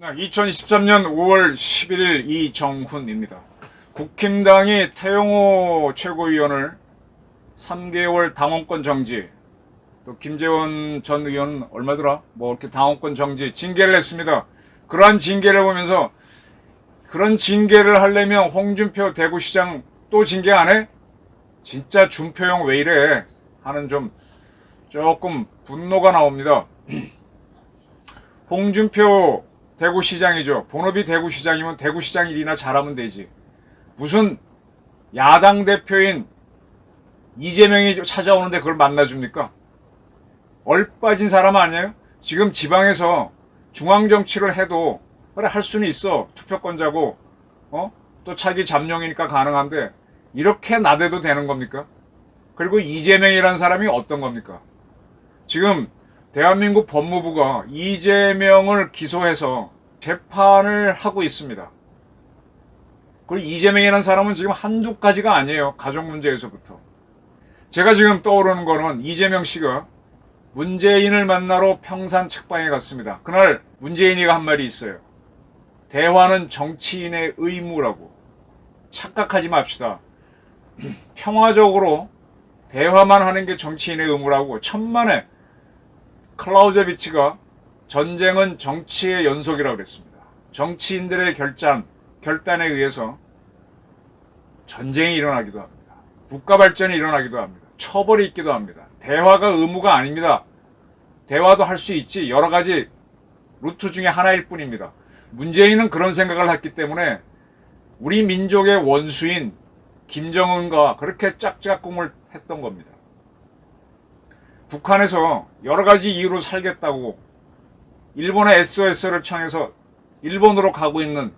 2023년 5월 11일 이정훈입니다. 국힘당이 태영호 최고위원을 3개월 당원권 정지, 또 김재원 전 의원은 얼마더라? 이렇게 당원권 정지 징계를 했습니다. 그러한 징계를 보면서 그런 징계를 하려면 홍준표 대구시장 또 징계 안 해? 진짜 준표형 왜 이래? 하는 조금 분노가 나옵니다. 홍준표 대구시장이죠. 본업이 대구시장이면 대구시장 일이나 잘하면 되지. 무슨 야당 대표인 이재명이 찾아오는데 그걸 만나줍니까? 얼빠진 사람 아니에요? 지금 지방에서 중앙정치를 해도 그래 할 수는 있어. 투표권자고 또 차기 잠룡이니까 가능한데 이렇게 나대도 되는 겁니까? 그리고 이재명이라는 사람이 어떤 겁니까? 지금 대한민국 법무부가 이재명을 기소해서 재판을 하고 있습니다. 그리고 이재명이라는 사람은 지금 한두 가지가 아니에요. 가족 문제에서부터. 제가 지금 떠오르는 거는 이재명 씨가 문재인을 만나러 평산 책방에 갔습니다. 그날 문재인이가 한 말이 있어요. 대화는 정치인의 의무라고. 착각하지 맙시다. 평화적으로 대화만 하는 게 정치인의 의무라고. 천만에 클라우제비치가 전쟁은 정치의 연속이라고 그랬습니다. 정치인들의 결단에 의해서 전쟁이 일어나기도 합니다. 국가 발전이 일어나기도 합니다. 처벌이 있기도 합니다. 대화가 의무가 아닙니다. 대화도 할 수 있지. 여러 가지 루트 중에 하나일 뿐입니다. 문재인은 그런 생각을 했기 때문에 우리 민족의 원수인 김정은과 그렇게 짝짝꿍을 했던 겁니다. 북한에서 여러 가지 이유로 살겠다고 일본의 SOS를 청해서 일본으로 가고 있는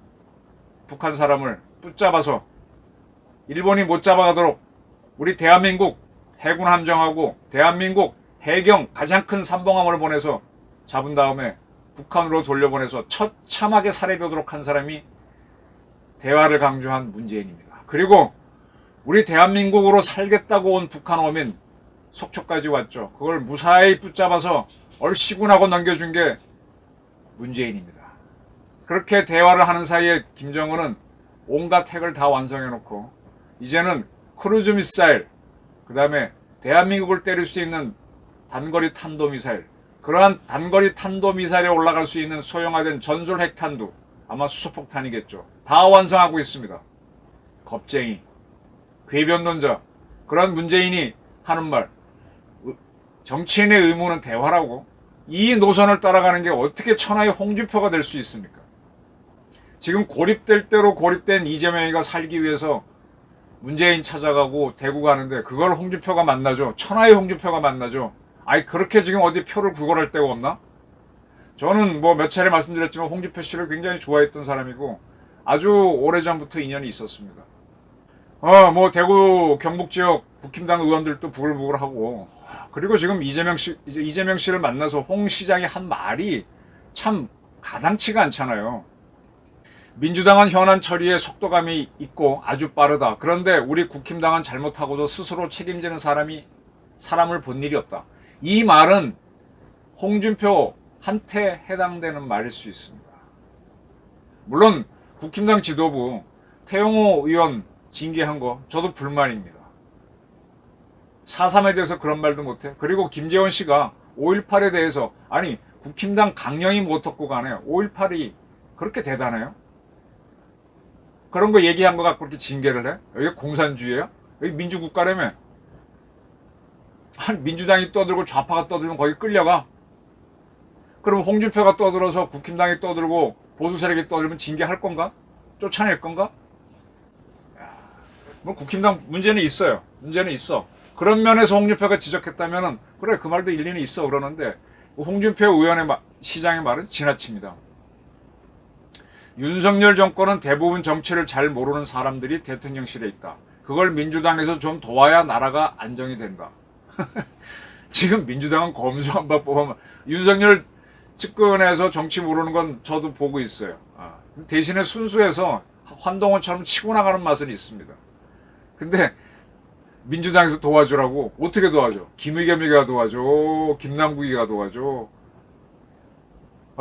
북한 사람을 붙잡아서 일본이 못 잡아가도록 우리 대한민국 해군 함정하고 대한민국 해경 가장 큰 삼봉함을 보내서 잡은 다음에 북한으로 돌려보내서 처참하게 살해되도록 한 사람이 대화를 강조한 문재인입니다. 그리고 우리 대한민국으로 살겠다고 온 북한 어민 속초까지 왔죠. 그걸 무사히 붙잡아서 얼씨군하고 넘겨준 게 문재인입니다. 그렇게 대화를 하는 사이에 김정은은 온갖 핵을 다 완성해놓고 이제는 크루즈 미사일, 그 다음에 대한민국을 때릴 수 있는 단거리 탄도미사일, 그러한 단거리 탄도미사일에 올라갈 수 있는 소형화된 전술 핵탄두, 아마 수소폭탄이겠죠. 다 완성하고 있습니다. 겁쟁이, 궤변론자, 그런 문재인이 하는 말, 정치인의 의무는 대화라고. 이 노선을 따라가는 게 어떻게 천하의 홍준표가 될 수 있습니까? 지금 고립될 대로 고립된 이재명이가 살기 위해서 문재인 찾아가고 대구 가는데 그걸 홍준표가 만나죠. 천하의 홍준표가 만나죠. 그렇게 지금 어디 표를 구걸할 데가 없나? 저는 몇 차례 말씀드렸지만 홍준표 씨를 굉장히 좋아했던 사람이고 아주 오래전부터 인연이 있었습니다. 대구 경북 지역 국힘당 의원들도 부글부글하고, 그리고 지금 이재명 씨를 만나서 홍 시장이 한 말이 참 가당치가 않잖아요. 민주당은 현안 처리에 속도감이 있고 아주 빠르다. 그런데 우리 국힘당은 잘못하고도 스스로 책임지는 사람을 본 일이 없다. 이 말은 홍준표한테 해당되는 말일 수 있습니다. 물론 국힘당 지도부 태영호 의원 징계한 거 저도 불만입니다. 4.3에 대해서 그런 말도 못해. 그리고 김재원 씨가 5.18에 대해서 국힘당 강령이 못 얻고 가네요. 5.18이 그렇게 대단해요? 그런 거 얘기한 거 갖고 그렇게 징계를 해? 여기 공산주의예요? 여기 민주국가라며? 민주당이 떠들고 좌파가 떠들면 거기 끌려가? 그럼 홍준표가 떠들어서 국힘당이 떠들고 보수 세력이 떠들면 징계할 건가? 쫓아낼 건가? 국힘당 문제는 있어요. 문제는 있어. 그런 면에서 홍준표가 지적했다면은 그래 그 말도 일리는 있어 그러는데 홍준표 의원의 시장의 말은 지나칩니다. 윤석열 정권은 대부분 정치를 잘 모르는 사람들이 대통령실에 있다. 그걸 민주당에서 좀 도와야 나라가 안정이 된다. 지금 민주당은 검수한박 뽑으면 윤석열 측근에서 정치 모르는 건 저도 보고 있어요. 대신에 순수해서 환동원처럼 치고 나가는 맛은 있습니다. 근데 민주당에서 도와주라고 어떻게 도와줘? 김의겸이가 도와줘? 김남국이가 도와줘?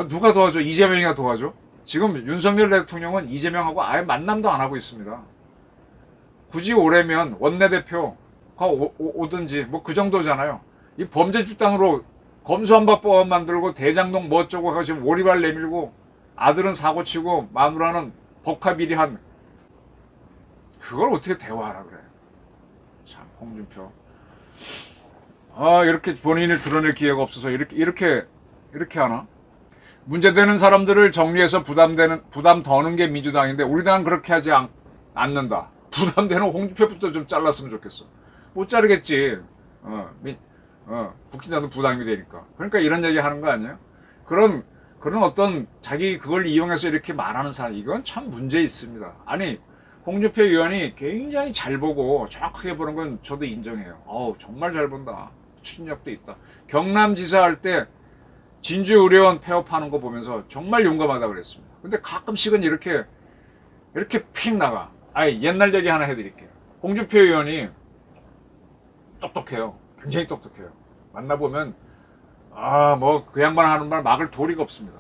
누가 도와줘? 이재명이가 도와줘? 지금 윤석열 대통령은 이재명하고 아예 만남도 안 하고 있습니다. 굳이 오래면 원내대표가 오든지 뭐 그 정도잖아요. 이 범죄 집단으로 검수완박법 만들고 대장동 뭐 어쩌고 해서 지금 오리발 내밀고 아들은 사고치고 마누라는 법카 비리한 그걸 어떻게 대화하라 그래. 참 홍준표. 이렇게 본인을 드러낼 기회가 없어서 이렇게 하나? 문제되는 사람들을 정리해서 부담 더는 게 민주당인데 우리 당은 그렇게 하지 않는다. 부담되는 홍준표부터 좀 잘랐으면 좋겠어. 못 자르겠지. 국힘당도 부담이 되니까. 그러니까 이런 얘기 하는 거 아니에요? 그런 어떤 자기 그걸 이용해서 이렇게 말하는 사람, 이건 참 문제 있습니다. 아니, 홍준표 의원이 굉장히 잘 보고 정확하게 보는 건 저도 인정해요. 정말 잘 본다. 추진력도 있다. 경남지사 할 때 진주 의료원 폐업하는 거 보면서 정말 용감하다 그랬습니다. 근데 가끔씩은 이렇게 픽 나가. 옛날 얘기 하나 해드릴게요. 홍준표 의원이 똑똑해요. 굉장히 똑똑해요. 만나보면 뭐 그 양반 하는 말 막을 도리가 없습니다.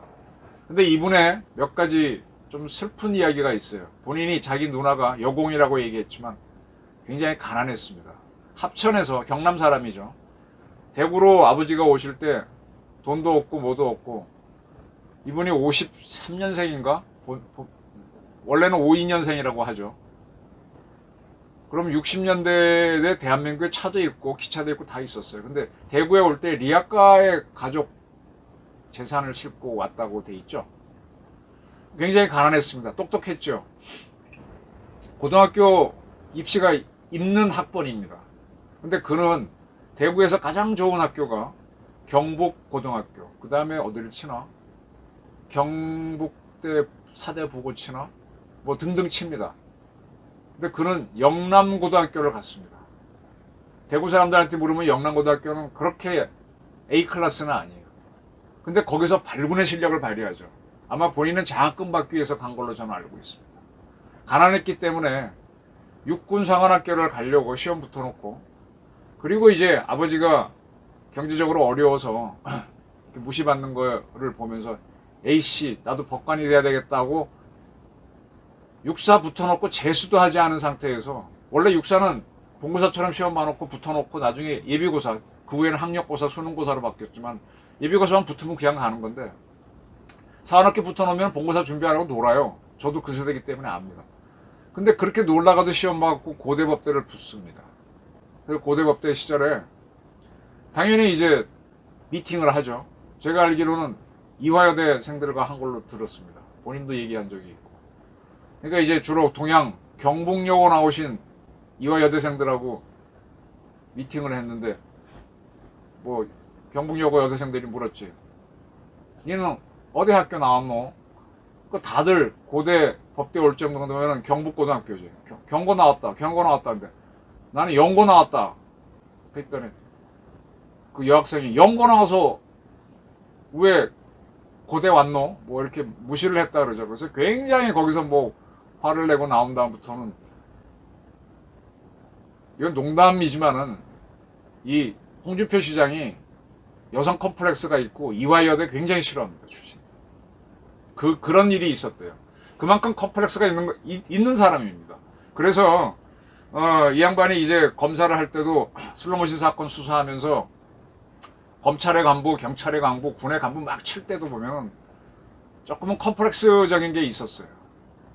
근데 이분의 몇 가지 좀 슬픈 이야기가 있어요. 본인이 자기 누나가 여공이라고 얘기했지만 굉장히 가난했습니다. 합천에서, 경남 사람이죠. 대구로 아버지가 오실 때 돈도 없고 뭐도 없고, 이분이 53년생인가? 원래는 52년생이라고 하죠. 그럼 60년대에 대한민국에 차도 있고 기차도 있고 다 있었어요. 근데 대구에 올 때 리아카의 가족 재산을 싣고 왔다고 돼 있죠. 굉장히 가난했습니다. 똑똑했죠. 고등학교 입시가 있는 학번입니다. 근데 그는 대구에서 가장 좋은 학교가 경북고등학교, 그 다음에 어디를 치나? 경북대 사대부고 치나? 뭐 등등 칩니다. 근데 그는 영남고등학교를 갔습니다. 대구 사람들한테 물으면 영남고등학교는 그렇게 A클래스는 아니에요. 근데 거기서 발군의 실력을 발휘하죠. 아마 본인은 장학금 받기 위해서 간 걸로 저는 알고 있습니다. 가난했기 때문에 육군상관학교를 가려고 시험 붙어놓고, 그리고 이제 아버지가 경제적으로 어려워서 무시받는 거를 보면서 A씨 나도 법관이 돼야 되겠다고 육사 붙어놓고 재수도 하지 않은 상태에서, 원래 육사는 본고사처럼 시험 봐놓고 붙어놓고 나중에 예비고사, 그 후에는 학력고사, 수능고사로 바뀌었지만 예비고사만 붙으면 그냥 가는 건데, 사관학교 붙어놓으면 본고사 준비하라고 놀아요. 저도 그 세대이기 때문에 압니다. 근데 그렇게 놀다가도 시험 받고 고대법대를 붙습니다. 그래서 고대법대 시절에 당연히 이제 미팅을 하죠. 제가 알기로는 이화여대생들과 한 걸로 들었습니다. 본인도 얘기한 적이 있고. 그러니까 이제 주로 동양 경북여고 나오신 이화여대생들하고 미팅을 했는데, 뭐 경북여고 여대생들이 물었지. 얘는 어디 학교 나왔노? 그 다들 고대 법대 올 정도면 경북고등학교지. 경고 나왔다. 경고 나왔다는데 나는 영고 나왔다. 그랬더니 그 여학생이 영고 나와서 왜 고대 왔노? 뭐 이렇게 무시를 했다 그러죠. 그래서 굉장히 거기서 뭐 화를 내고 나온 다음부터는, 이건 농담이지만은 이 홍준표 시장이 여성 컴플렉스가 있고 이화여대 굉장히 싫어합니다. 출신. 그런 일이 있었대요. 그만큼 컴플렉스가 있는 사람입니다. 그래서 이 양반이 이제 검사를 할 때도 슬로모신 사건 수사하면서 검찰의 간부, 경찰의 간부, 군의 간부 막 칠 때도 보면 조금은 컴플렉스적인 게 있었어요.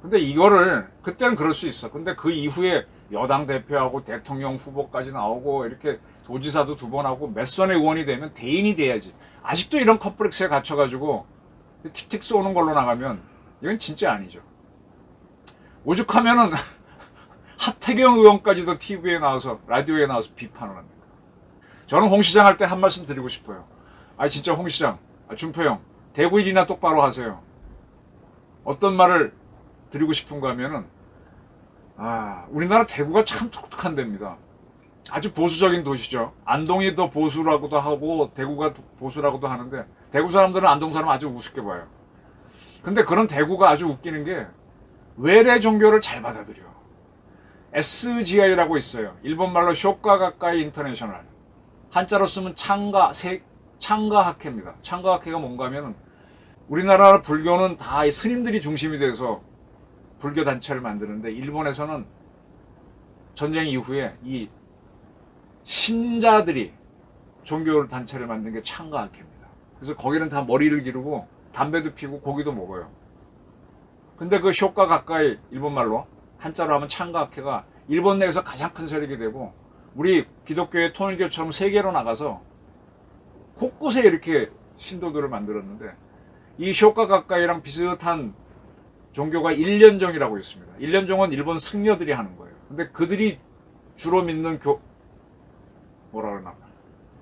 근데 이거를 그때는 그럴 수 있어. 근데 그 이후에 여당 대표하고 대통령 후보까지 나오고 이렇게 도지사도 2번 하고 몇 선의 의원이 되면 대인이 돼야지. 아직도 이런 컴플렉스에 갇혀가지고 틱틱 쏘는 걸로 나가면 이건 진짜 아니죠. 오죽하면은 하태경 의원까지도 TV에 나와서, 라디오에 나와서 비판을 합니다. 저는 홍 시장 할 때 한 말씀 드리고 싶어요. 진짜 홍 시장, 준표 형, 대구 일이나 똑바로 하세요. 어떤 말을 드리고 싶은가 하면은, 우리나라 대구가 참 독특한 데입니다. 아주 보수적인 도시죠. 안동이 더 보수라고도 하고 대구가 보수라고도 하는데, 대구 사람들은 안동 사람 아주 우습게 봐요. 근데 그런 대구가 아주 웃기는 게, 외래 종교를 잘 받아들여. SGI라고 있어요. 일본말로 쇼카가카이 인터내셔널. 한자로 쓰면 창가학회입니다. 창가학회가 뭔가 하면은 우리나라 불교는 다 스님들이 중심이 돼서 불교 단체를 만드는데 일본에서는 전쟁 이후에 이 신자들이 종교 단체를 만든 게 창가학회입니다. 그래서 거기는 다 머리를 기르고 담배도 피고 고기도 먹어요. 근데 그 쇼카 가까이 일본말로 한자로 하면 창가학회가 일본 내에서 가장 큰 세력이 되고 우리 기독교의 통일교처럼 세계로 나가서 곳곳에 이렇게 신도들을 만들었는데 이 쇼카 가까이랑 비슷한 종교가 일련종이라고 있습니다. 일련종은 일본 승려들이 하는 거예요. 근데 그들이 주로 믿는 뭐라 그러나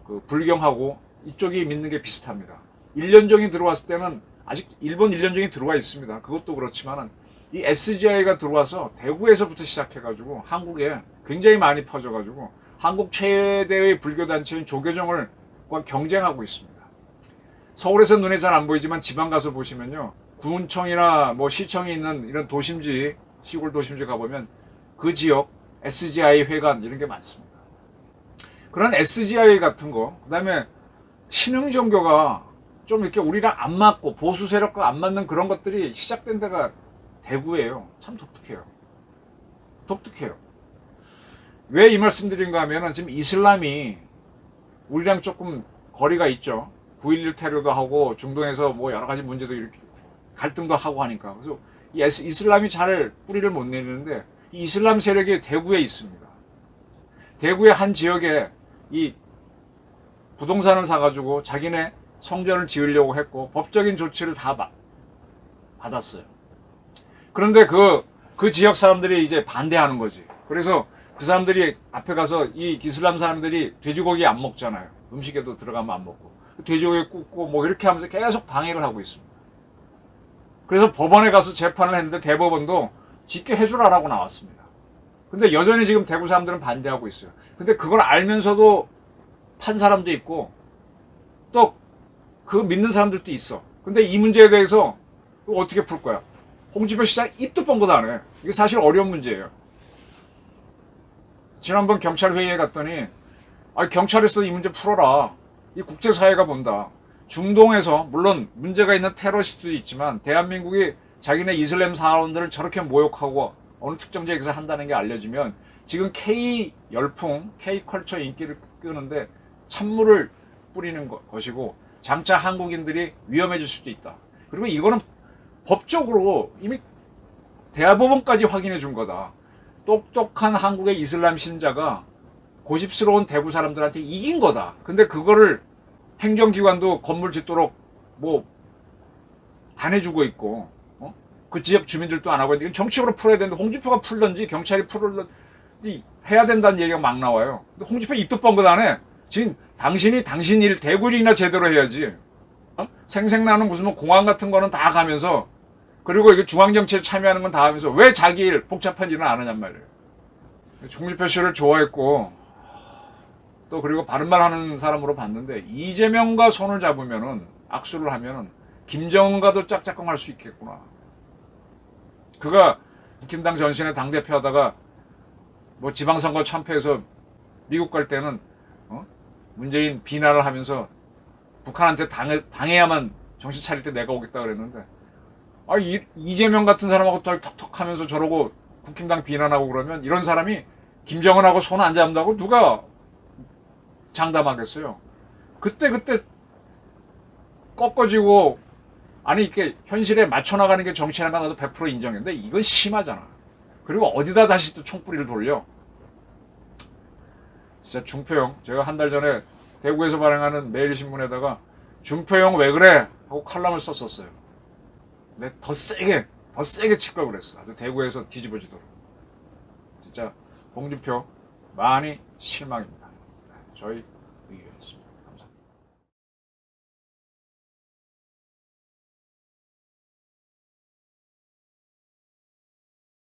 그 불경하고 이쪽이 믿는 게 비슷합니다. 일련종이 들어왔을 때는 아직 일본 일련종이 들어와 있습니다. 그것도 그렇지만은 이 SGI가 들어와서 대구에서부터 시작해가지고 한국에 굉장히 많이 퍼져가지고 한국 최대의 불교 단체인 조계종을 경쟁하고 있습니다. 서울에서 눈에 잘 안 보이지만 지방 가서 보시면요, 구청이나 뭐 시청이 있는 이런 도심지, 시골 도심지 가보면 그 지역 SGI 회관 이런 게 많습니다. 그런 SGI 같은 거, 그 다음에 신흥 종교가 좀 이렇게 우리랑 안 맞고 보수 세력과 안 맞는 그런 것들이 시작된 데가 대구예요. 참 독특해요. 독특해요. 왜 이 말씀 드린가 하면은 지금 이슬람이 우리랑 조금 거리가 있죠. 9.11 테러도 하고 중동에서 뭐 여러 가지 문제도 이렇게 갈등도 하고 하니까. 그래서 이 이슬람이 잘 뿌리를 못 내리는데 이 이슬람 세력이 대구에 있습니다. 대구의 한 지역에 이 부동산을 사가지고 자기네 성전을 지으려고 했고 법적인 조치를 다 받았어요. 그런데 그 지역 사람들이 이제 반대하는 거지. 그래서 그 사람들이 앞에 가서 이 이슬람 사람들이 돼지고기 안 먹잖아요. 음식에도 들어가면 안 먹고. 돼지고기 굽고 뭐 이렇게 하면서 계속 방해를 하고 있습니다. 그래서 법원에 가서 재판을 했는데 대법원도 짓게 해주라라고 나왔습니다. 근데 여전히 지금 대구 사람들은 반대하고 있어요. 근데 그걸 알면서도 판 사람도 있고 또 그 믿는 사람들도 있어. 근데 이 문제에 대해서 어떻게 풀 거야? 홍준표 시장 입도 뻥긋 안 해. 이게 사실 어려운 문제예요. 지난번 경찰회의에 갔더니 경찰에서도 이 문제 풀어라. 이 국제사회가 본다. 중동에서 물론 문제가 있는 테러리스트도 있지만 대한민국이 자기네 이슬람 사원들을 저렇게 모욕하고 어느 특정 지역에서 한다는 게 알려지면 지금 K 열풍, K 컬처 인기를 끄는데 찬물을 뿌리는 것이고 장차 한국인들이 위험해질 수도 있다. 그리고 이거는 법적으로 이미 대법원까지 확인해 준 거다. 똑똑한 한국의 이슬람 신자가 고집스러운 대구 사람들한테 이긴 거다. 근데 그거를 행정기관도 건물 짓도록 뭐 안 해주고 있고, 그 지역 주민들도 안 하고 있는데 이건 정치적으로 풀어야 되는데 홍준표가 풀든지 경찰이 풀든지 해야 된다는 얘기가 막 나와요. 근데 홍준표 입도 뻥긋 안 해. 지금 당신 일 대구 일이나 제대로 해야지. 생생나는 무슨 뭐 공항 같은 거는 다 가면서 그리고 이게 중앙정치에 참여하는 건 다 하면서 왜 자기 일 복잡한 일은 안 하냔 말이에요. 홍준표 씨를 좋아했고 또 그리고 바른말 하는 사람으로 봤는데 이재명과 손을 잡으면은 악수를 하면은 김정은과도 짝짝꿍 할 수 있겠구나. 그가 국힘당 전신의 당대표 하다가 뭐 지방선거 참패해서 미국 갈 때는 문재인 비난을 하면서 북한한테 당해야만 정신 차릴 때 내가 오겠다 그랬는데 이재명 같은 사람하고 턱턱 하면서 저러고 국힘당 비난하고 그러면 이런 사람이 김정은하고 손 안 잡는다고 누가 장담하겠어요. 그때 꺾어지고 아니 이렇게 현실에 맞춰 나가는 게 정치라는 건 나도 100% 인정했는데 이건 심하잖아. 그리고 어디다 다시 또 총뿌리를 돌려. 진짜 중표형 제가 한 달 전에 대구에서 발행하는 매일신문에다가 중표형 왜 그래? 하고 칼럼을 썼었어요. 근데 더 세게 칠 걸 그랬어. 아주 대구에서 뒤집어지도록. 진짜 홍준표 많이 실망입니다. 저희 의견이었습니다.